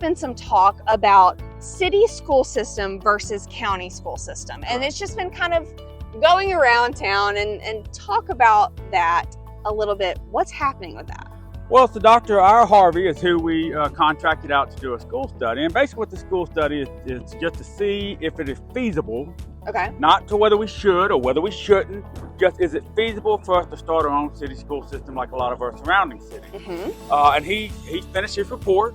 been some talk about city school system versus county school system. And it's just been kind of going around town and talk about that a little bit. What's happening with that? Well, so Dr. R. Harvey is who we contracted out to do a school study. And basically what the school study is just to see if it is feasible. Okay. Not to whether we should or whether we shouldn't, just is it feasible for us to start our own city school system like a lot of our surrounding cities. And he finished his report.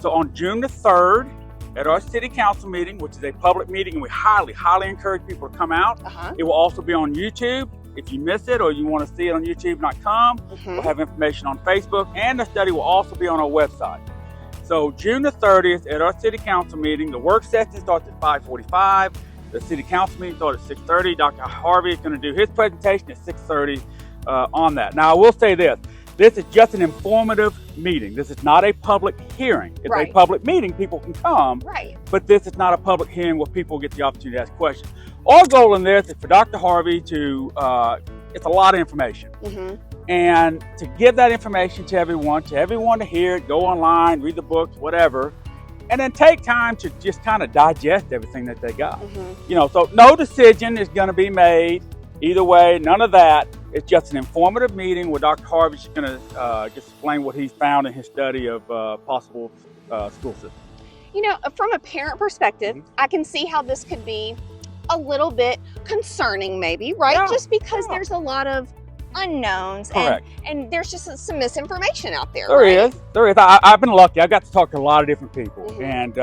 So on June the 3rd at our city council meeting, which is a public meeting, and we highly encourage people to come out. It will also be on YouTube. If you miss it or you want to see it on youtube.com, we'll have information on Facebook, and the study will also be on our website. So June the 30th at our city council meeting, the work session starts at 5:45. The city council meeting starts at 6:30. Dr. Harvey is going to do his presentation at 6:30 on that. Now, I will say this. This is just an informative meeting. This is not a public hearing. It's a public meeting. People can come, but this is not a public hearing where people get the opportunity to ask questions. Our goal in this is for Dr. Harvey to, it's a lot of information. And to give that information to everyone to hear it, go online, read the books, whatever, and then take time to just kind of digest everything that they got. You know, so no decision is going to be made either way, none of that. It's just an informative meeting where Dr. Harvey's going to just explain what he's found in his study of possible school systems. You know, from a parent perspective, I can see how this could be a little bit concerning maybe, right? Yeah. Just because there's a lot of unknowns and there's just some misinformation out there. There is. I've been lucky. I got to talk to a lot of different people, and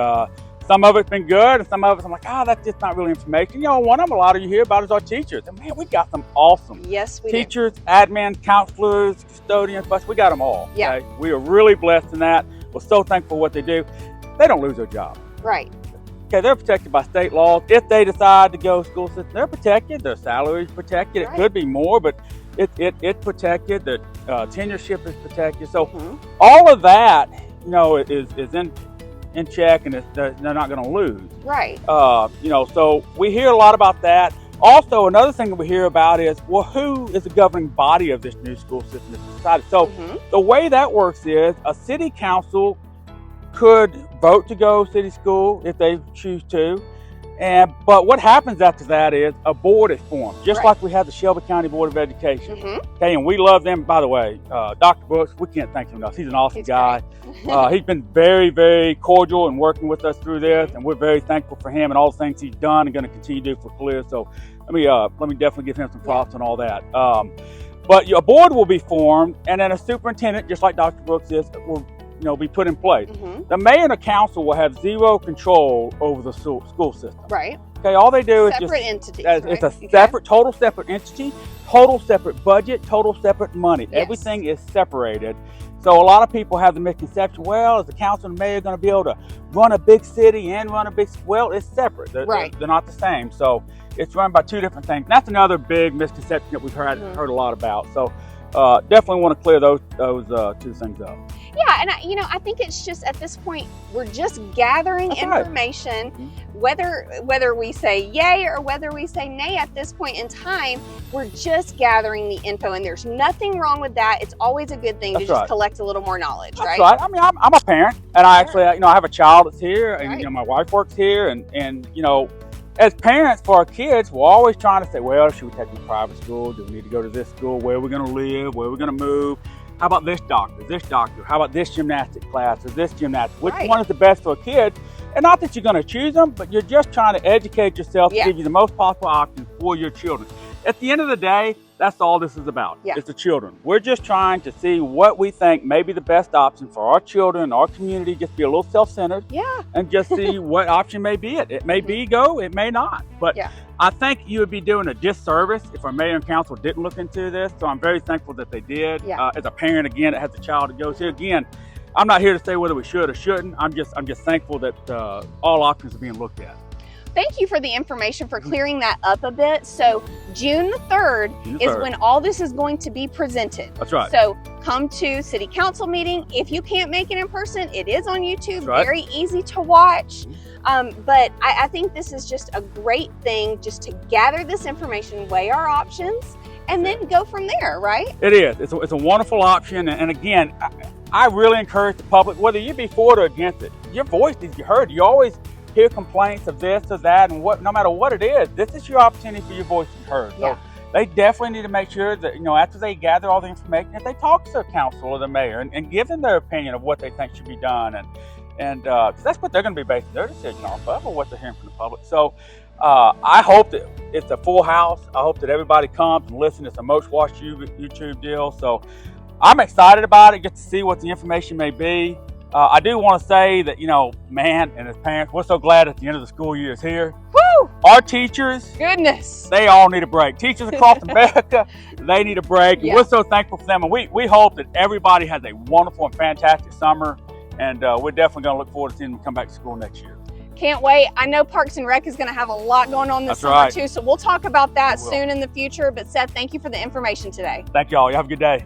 some of it's been good, and some of it's I'm like, that's just not really information. You know, one of them a lot of you hear about is our teachers, and man, we got some awesome teachers, admin, counselors, custodians, but we got them all. Okay? We are really blessed in that. We're so thankful for what they do. They don't lose their job. Okay, they're protected by state laws. If they decide to go school system, they're protected. Their salary is protected. It could be more, but it's protected. The tenureship is protected. So all of that, you know, is in check, and they're not going to lose. You know, so we hear a lot about that. Also, another thing that we hear about is, well, who is the governing body of this new school system that's decided? So the way that works is a city council could vote to go city school if they choose to, but what happens after that is a board is formed, just like we have the Shelby County Board of Education. Okay, and we love them, by the way. Dr. Brooks, we can't thank him enough. He's an awesome guy. He's been very cordial in working with us through this, and we're very thankful for him and all the things he's done and going to continue to do for Calera. So let me definitely give him some props on all that. But a board will be formed, and then a superintendent, just like Dr. Brooks is, will be put in place. The mayor and the council will have zero control over the school system. Okay, all they do is separate entities. It's a separate, total separate entity, total separate budget, total separate money. Everything is separated. So a lot of people have the misconception, well, is the council and the mayor going to be able to run a big city and run a big, well, it's separate. They're not the same. So it's run by two different things. That's another big misconception that we've heard a lot about. So definitely want to clear those two things up. Yeah, and I think it's just at this point we're just gathering information, whether we say yay or whether we say nay at this point in time, we're just gathering the info, and there's nothing wrong with that. It's always a good thing to just collect a little more knowledge, That's right? I mean, I'm a parent, and I actually, I have a child that's here, and my wife works here, and as parents for our kids, we're always trying to say, well, should we take them to private school? Do we need to go to this school? Where are we going to live? Where are we going to move? How about this doctor, this doctor? How about this gymnastic class or this gymnastic? Which one is the best for a kid? And not that you're going to choose them, but you're just trying to educate yourself to give you the most possible options for your children. At the end of the day, that's all this is about. It's the children. We're just trying to see what we think may be the best option for our children, our community, just be a little self-centered. And just see what option may be it. It may be go, it may not. But I think you would be doing a disservice if our mayor and council didn't look into this. So I'm very thankful that they did. As a parent, again, that has a child that goes here. Again, I'm not here to say whether we should or shouldn't. I'm just thankful that all options are being looked at. Thank you for the information, for clearing that up a bit. So June the 3rd is when all this is going to be presented. That's right. So come to city council meeting. If you can't make it in person, it is on YouTube. Very easy to watch. But I think this is just a great thing, just to gather this information, weigh our options, and then go from there, right? It is. It's a wonderful option. And again, I really encourage the public, whether you be for it or against it, your voice needs to be heard. You always hear complaints of this or that, and no matter what it is, this is your opportunity for your voice to be heard. Yeah. So they definitely need to make sure that, after they gather all the information, that they talk to the council or the mayor and give them their opinion of what they think should be done. And 'cause that's what they're going to be basing their decision off of, or what they're hearing from the public. So I hope that it's a full house. I hope that everybody comes and listens. It's a most watched YouTube deal. So I'm excited about it, get to see what the information may be. I do want to say that, man, and as parents, we're so glad at the end of the school year is here. Woo! Our teachers, goodness, they all need a break. Teachers across America, they need a break. And we're so thankful for them. And we hope that everybody has a wonderful and fantastic summer. And we're definitely going to look forward to seeing them come back to school next year. Can't wait. I know Parks and Rec is going to have a lot going on this summer too. So we'll talk about that soon in the future. But Seth, thank you for the information today. Thank y'all. You have a good day.